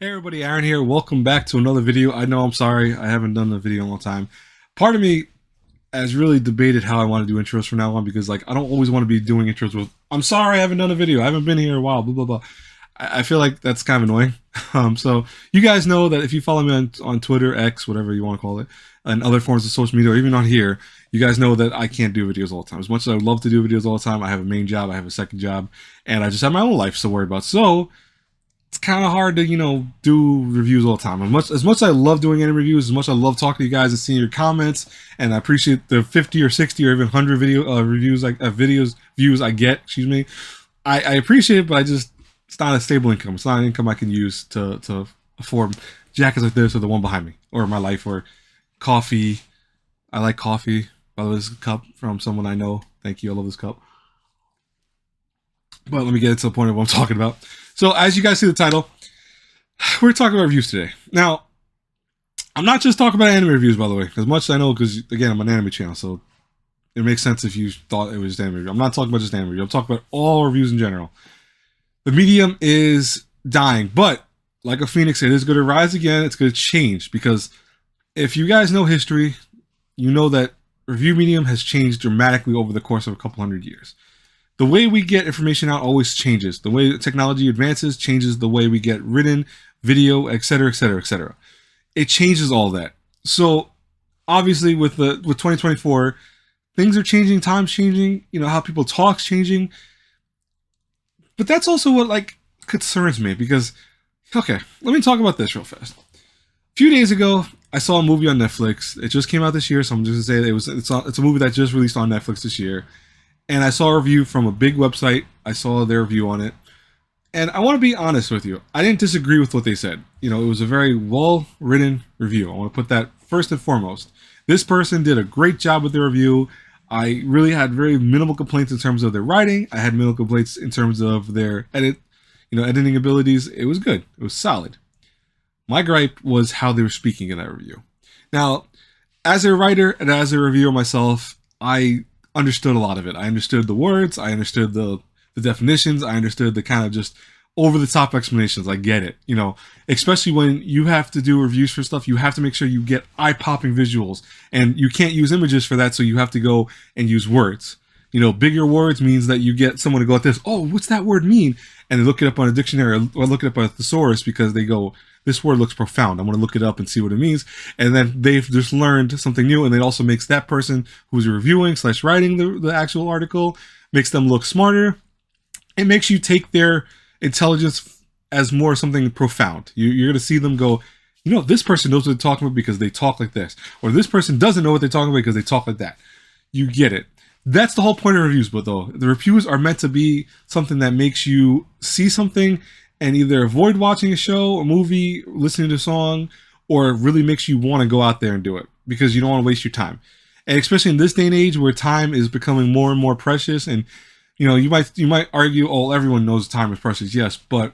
Hey everybody, Aaron here. Welcome back to another video. I know I'm sorry I haven't done a video in a long time. Part of me has really debated how I want to do intros from now on because I don't always want to be doing intros with I'm sorry I haven't done a video. I haven't been here in a while, blah blah blah. I feel like that's kind of annoying. So you guys know that if you follow me on Twitter, X, whatever you want to call it, and other forms of social media, or even on here, you guys know that I can't do videos all the time. As much as I would love to do videos all the time, I have a main job, I have a second job, and I just have my own life to worry about. So it's kind of hard to do reviews all the time. As much as I love doing any reviews, as much as I love talking to you guys and seeing your comments, and I appreciate the 50 or 60 or even 100 video reviews videos views I get. Excuse me, I appreciate it, but it's not a stable income. It's not an income I can use to afford jackets like this or the one behind me or my life or coffee. I like coffee. By the way, this is a cup from someone I know. Thank you. I love this cup. But let me get to the point of what I'm talking about. So as you guys see the title, we're talking about reviews today. Now, I'm not just talking about anime reviews, by the way, as much as I know, because again, I'm an anime channel, so it makes sense if you thought it was just anime review. I'm not talking about just anime review. I'm talking about all reviews in general. The medium is dying, but like a phoenix, it is going to rise again. It's going to change because if you guys know history, you know that review medium has changed dramatically over the course of a couple hundred years. The way we get information out always changes. The way technology advances changes the way we get written, video, etc., etc., etc. It changes all that. So obviously with 2024, things are changing, time's changing, how people talk's changing. But that's also what concerns me because, okay, let me talk about this real fast. A few days ago, I saw a movie on Netflix. It just came out this year, so I'm just gonna say it's a movie that just released on Netflix this year. And I saw a review from a big website. I saw their review on it. And I want to be honest with you. I didn't disagree with what they said. It was a very well-written review. I want to put that first and foremost. This person did a great job with their review. I really had very minimal complaints in terms of their writing. I had minimal complaints in terms of their editing abilities. It was good. It was solid. My gripe was how they were speaking in that review. Now, as a writer and as a reviewer myself, I understood a lot of it. I understood the words. I understood the definitions. I understood the kind of just over-the-top explanations. I get it. Especially when you have to do reviews for stuff, you have to make sure you get eye-popping visuals. And you can't use images for that, so you have to go and use words. Bigger words means that you get someone to go like this, oh, what's that word mean? And they look it up on a dictionary or look it up on a thesaurus because they go, this word looks profound. I'm going to look it up and see what it means. And then they've just learned something new. And it also makes that person who's reviewing / writing the actual article, makes them look smarter. It makes you take their intelligence as more something profound. You're going to see them go, this person knows what they're talking about because they talk like this. Or this person doesn't know what they're talking about because they talk like that. You get it. That's the whole point of reviews, but though the reviews are meant to be something that makes you see something and either avoid watching a show, a movie, listening to a song, or it really makes you want to go out there and do it because you don't want to waste your time. And especially in this day and age where time is becoming more and more precious, and you might argue, oh, everyone knows time is precious, yes, but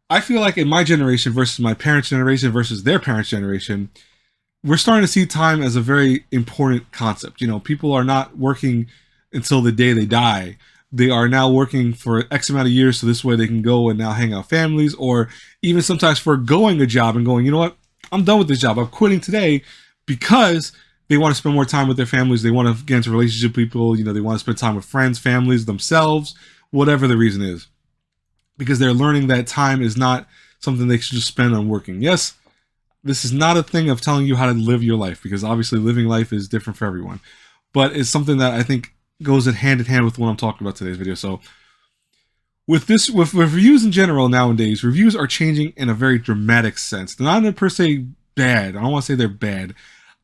I feel like in my generation versus my parents' generation versus their parents' generation, we're starting to see time as a very important concept. People are not working until the day they die. They are now working for X amount of years, so this way they can go and now hang out with families, or even sometimes forgoing a job and going, you know what, I'm done with this job. I'm quitting today because they want to spend more time with their families. They want to get into relationship with people. They want to spend time with friends, families, themselves, whatever the reason is. Because they're learning that time is not something they should just spend on working. Yes, this is not a thing of telling you how to live your life, because obviously living life is different for everyone. But it's something that I think goes hand in hand with what I'm talking about today's video. So with reviews in general nowadays, reviews are changing in a very dramatic sense. They're not per se bad. I don't want to say they're bad.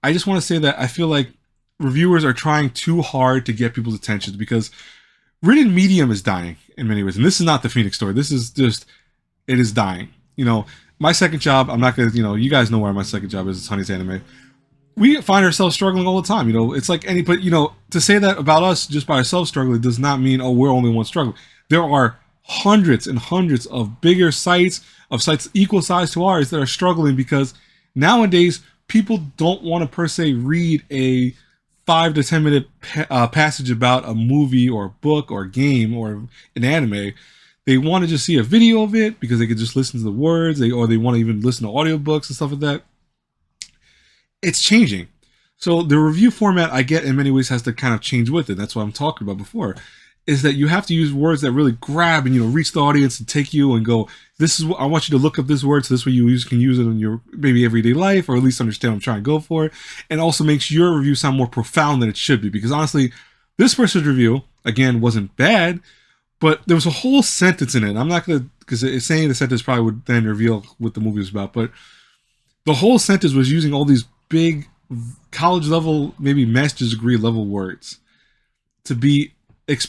I just want to say that I feel like reviewers are trying too hard to get people's attention because written medium is dying in many ways. And this is not the Phoenix story. This is just, it is dying. My second job, I'm not going to, you guys know where my second job is. It's Honey's Anime. We find ourselves struggling all the time. It's like but to say that about us just by ourselves struggling does not mean, oh, we're only one struggling. There are hundreds and hundreds of bigger sites, of sites equal size to ours, that are struggling because nowadays people don't want to per se read a 5 to 10 minute passage about a movie or a book or a game or an anime. they want to just see a video of it because they could just listen to the words, or they want to even listen to audiobooks and stuff like that. It's changing. So the review format, I get, in many ways has to kind of change with it. That's what I'm talking about before, is that you have to use words that really grab and, you know, reach the audience and take you and go, this is what I want you to look up this word, so this way you can use it in your maybe everyday life, or at least understand what I'm trying to go for. And also makes your review sound more profound than it should be. Because honestly, this person's review, again, wasn't bad, but there was a whole sentence in it. I'm not going to, because saying the sentence probably would then reveal what the movie was about, but the whole sentence was using all these big college level, maybe master's degree level words to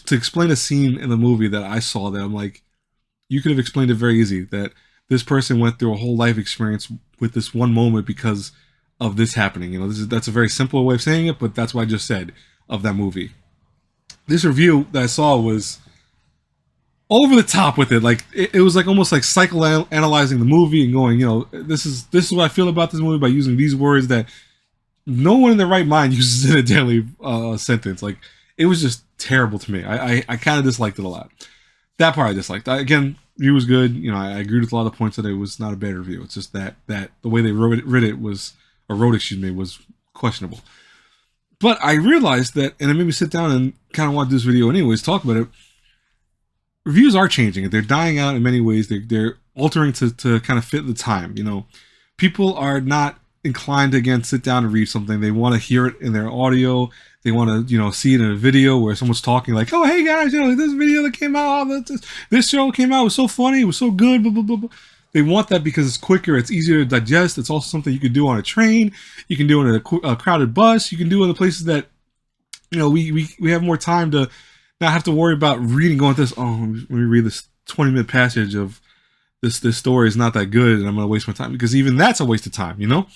explain a scene in the movie that I saw that I'm like, you could have explained it very easy, that this person went through a whole life experience with this one moment because of this happening. You know, that's a very simple way of saying it, but that's what I just said of that movie. This review that I saw was over the top with it. Like it was like almost like psychoanalyzing the movie and going, you know, this is what I feel about this movie by using these words that no one in their right mind uses in a daily sentence. Like, it was just terrible to me. I kind of disliked it a lot. That part I disliked. Again, review was good. You know, I agreed with a lot of the points that it was not a bad review. It's just that the way they wrote it was questionable. But I realized that, and it made me sit down and kind of want this video anyways, talk about it. Reviews are changing. They're dying out in many ways. They're altering to kind of fit the time. You know, people are not inclined to, again, sit down and read something. They want to hear it in their audio. They want to, you know, see it in a video where someone's talking like, oh, hey guys, you know, this video that came out, this show came out, it was so funny, it was so good, blah, blah, blah, blah. They want that because it's quicker, it's easier to digest. It's also something you can do on a train, you can do in a crowded bus, you can do in the places that, you know, we have more time to not have to worry about reading, going this, oh, let me read this 20-minute passage of this story is not that good and I'm going to waste my time, because even that's a waste of time, you know?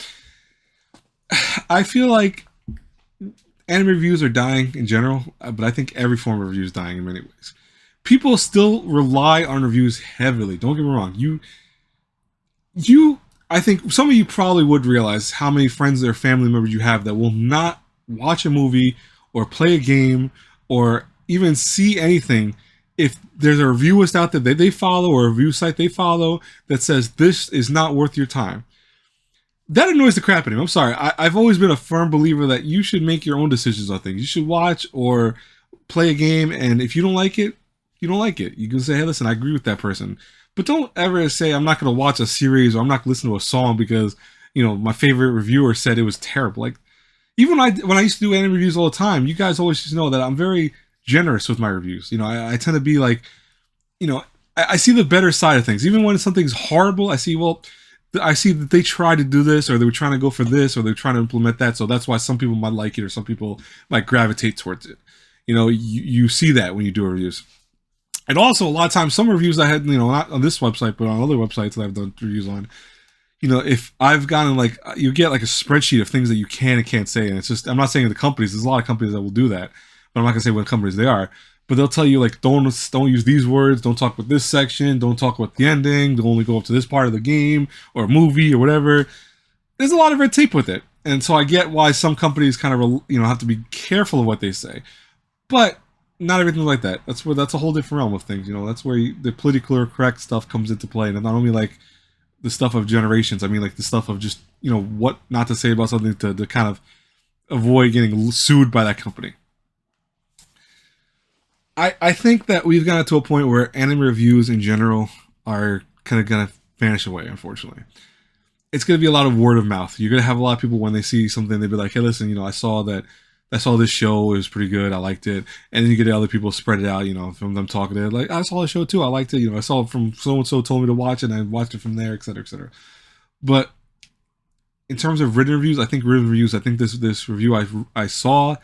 I feel like anime reviews are dying in general, but I think every form of review is dying in many ways. People still rely on reviews heavily. Don't get me wrong. I think some of you probably would realize how many friends or family members you have that will not watch a movie or play a game or even see anything if there's a reviewist out there that they follow or a review site they follow that says this is not worth your time. That annoys the crap out of me. I'm sorry. I've always been a firm believer that you should make your own decisions on things. You should watch or play a game, and if you don't like it, you don't like it. You can say, hey, listen, I agree with that person. But don't ever say, I'm not going to watch a series or I'm not going to listen to a song because, you know, my favorite reviewer said it was terrible. Like, even when I used to do anime reviews all the time, you guys always just know that I'm very generous with my reviews. You know, I tend to be like, you know, I see the better side of things. Even when something's horrible, I see that they tried to do this, or they were trying to go for this, or they're trying to implement that. So that's why some people might like it, or some people might gravitate towards it. You know, you see that when you do reviews. And also, a lot of times, some reviews I had, you know, not on this website, but on other websites that I've done reviews on, you know, if I've gotten like, you get like a spreadsheet of things that you can and can't say. And it's just, I'm not saying the companies, there's a lot of companies that will do that, but I'm not gonna say what companies they are. But they'll tell you, like, don't use these words, don't talk about this section, don't talk about the ending, don't only go up to this part of the game or movie or whatever. There's a lot of red tape with it. And so I get why some companies kind of, you know, have to be careful of what they say. But not everything's like that. That's a whole different realm of things. You know, that's where the politically correct stuff comes into play. And not only like the stuff of generations, I mean like the stuff of just, you know, what not to say about something to kind of avoid getting sued by that company. I think that we've gotten to a point where anime reviews in general are kind of going to vanish away, unfortunately. It's going to be a lot of word of mouth. You're going to have a lot of people when they see something, they'll be like, hey, listen, you know, I saw this show, it was pretty good, I liked it. And then you get other people spread it out, you know, from them talking to it, like, I saw the show too, I liked it, you know, I saw it from so-and-so told me to watch it, and I watched it from there, etc., etc. But in terms of written reviews, I think this review I saw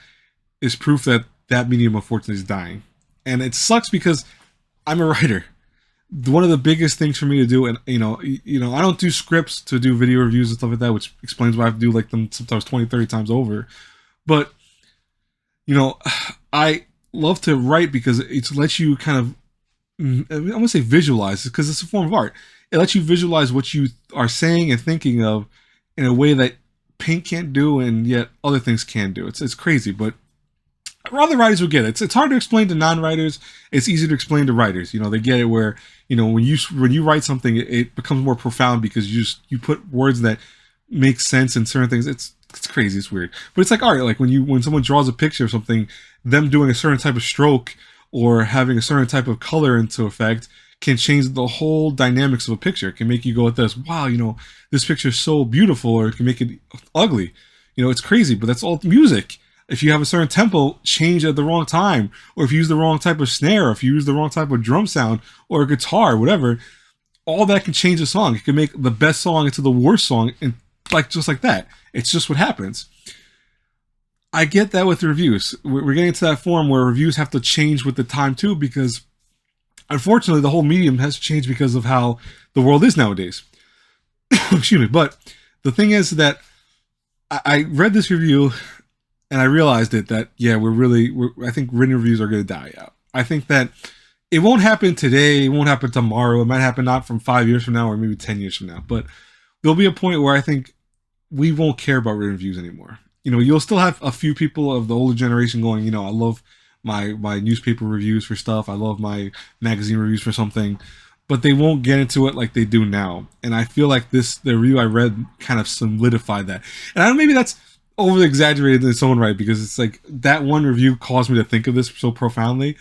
is proof that medium, unfortunately, is dying. And it sucks because I'm a writer. One of the biggest things for me to do, and you know, I don't do scripts to do video reviews and stuff like that, which explains why I have to do like them sometimes 20, 30 times over. But, you know, I love to write because it lets you kind of, I want to say visualize, because it's a form of art. It lets you visualize what you are saying and thinking of in a way that paint can't do, and yet other things can do. It's crazy, but rather writers will get it. It's hard to explain to non-writers. It's easy to explain to writers. You know, they get it where, you know, when you write something, it becomes more profound because you put words that make sense in certain things. It's crazy. It's weird, but it's like art. Like when someone draws a picture of something, them doing a certain type of stroke or having a certain type of color into effect can change the whole dynamics of a picture. It can make you go with this, wow, you know, this picture is so beautiful, or it can make it ugly. You know, it's crazy, but that's all music. If you have a certain tempo, change at the wrong time, or if you use the wrong type of snare, or if you use the wrong type of drum sound or a guitar, whatever, all that can change a song. It can make the best song into the worst song, and like just like that. It's just what happens. I get that with reviews. We're getting to that form where reviews have to change with the time too, because unfortunately the whole medium has changed because of how the world is nowadays. Excuse me. But the thing is that I read this review and I realized that yeah, I think written reviews are going to die out. I think that it won't happen today. It won't happen tomorrow. It might happen not from 5 years from now or maybe 10 years from now. But there'll be a point where I think we won't care about written reviews anymore. You know, you'll still have a few people of the older generation going, you know, I love my newspaper reviews for stuff. I love my magazine reviews for something. But they won't get into it like they do now. And I feel like the review I read kind of solidified that. And I don't know, maybe that's over exaggerated in its own right, because it's like that one review caused me to think of this so profoundly.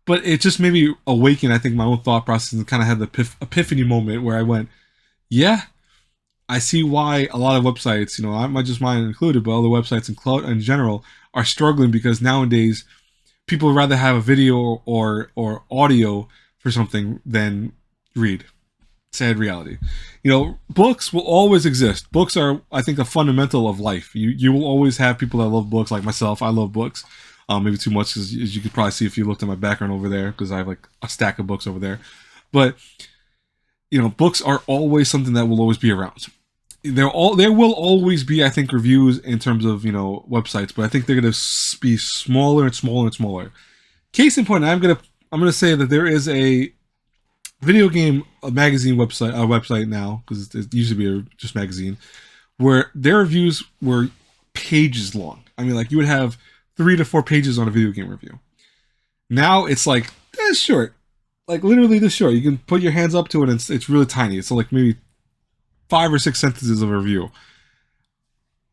But it just made me awaken, I think, my own thought process, and kind of had the epiphany moment where I went, yeah, I see why a lot of websites, you know, I might just mine included, but other websites in general are struggling, because nowadays people would rather have a video or audio for something than read. Sad reality. You know, books will always exist. Books are, I think, a fundamental of life. You will always have people that love books, like myself. I love books. Maybe too much, as you could probably see if you looked at my background over there, because I have like a stack of books over there. But you know, books are always something that will always be around. There will always be, I think, reviews in terms of, you know, websites, but I think they're going to be smaller and smaller and smaller. Case in point, I'm gonna say that there is a video game magazine website now, because it used to be just magazine, where their reviews were pages long. I mean, like, you would have 3 to 4 pages on a video game review. Now it's like this short, like literally this short. You can put your hands up to it, and it's really tiny. It's like maybe 5 or 6 sentences of a review.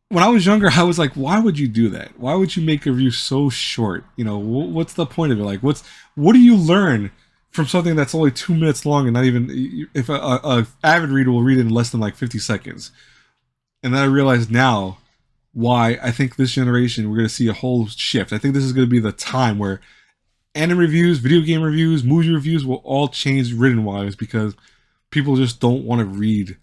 When I was younger, I was like, why would you do that? Why would you make a review so short? You know, what's the point of it? Like, what do you learn from something that's only 2 minutes long, and not even, if a avid reader will read it in less than like 50 seconds? And then I realized now why I think this generation, we're going to see a whole shift. I think this is going to be the time where anime reviews, video game reviews, movie reviews will all change written wise, because people just don't want to read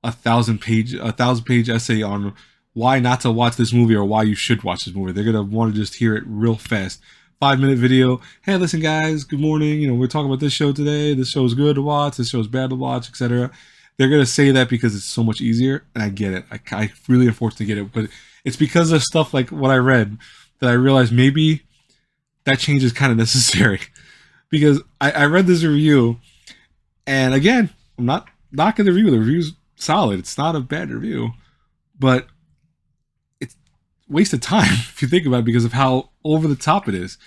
a 1,000-page essay on why not to watch this movie or why you should watch this movie. They're going to want to just hear it real fast. 5-minute video. Hey, listen, guys, good morning. You know, we're talking about this show today. This show is good to watch. This show is bad to watch, etc. They're going to say that because it's so much easier, and I get it. I really am forced to get it, but it's because of stuff like what I read that I realized maybe that change is kind of necessary. Because I read this review, and again, I'm not knocking the review. The review's solid. It's not a bad review, but it's wasted time if you think about it, because of how over the top it is.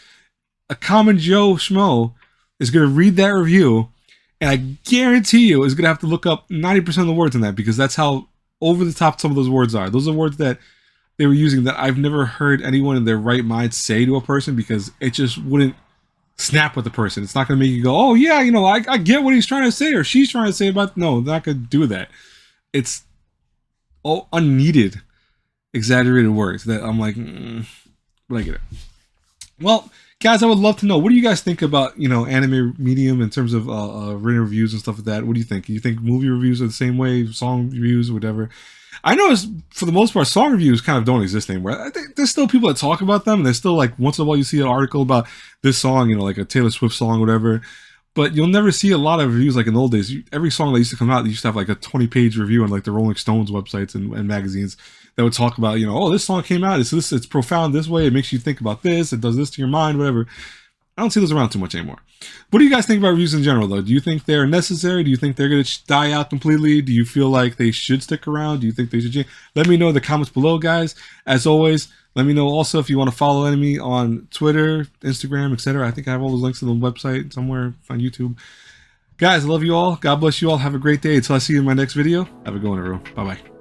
A common Joe Schmo is going to read that review, and I guarantee you is going to have to look up 90% of the words in that, because that's how over the top some of those words are. Those are words that they were using that I've never heard anyone in their right mind say to a person, because it just wouldn't snap with the person. It's not going to make you go, oh yeah, you know, I get what he's trying to say or she's trying to say about. No, they're not going to do that. It's all unneeded, exaggerated words that I'm like, but I get it. Well, guys, I would love to know, what do you guys think about, you know, anime medium in terms of written reviews and stuff like that? What do you think? Do you think movie reviews are the same way, song reviews, whatever? I know, for the most part, song reviews kind of don't exist anymore. I think there's still people that talk about them, and there's still, like, once in a while you see an article about this song, you know, like a Taylor Swift song or whatever. But you'll never see a lot of reviews like in the old days. Every song that used to come out, they used to have like a 20-page review on like the Rolling Stones websites and magazines that would talk about, you know, oh, this song came out, it's profound this way, it makes you think about this, it does this to your mind, whatever. I don't see those around too much anymore. What do you guys think about reviews in general, though? Do you think they're necessary? Do you think they're going to die out completely? Do you feel like they should stick around? Do you think they should change? Let me know in the comments below, guys. As always, Let me know also if you want to follow me on Twitter, Instagram, etc. I think I have all those links on the website somewhere on YouTube. Guys, I love you all. God bless you all. Have a great day. Until I see you in my next video, have a good one, everyone. Bye-bye.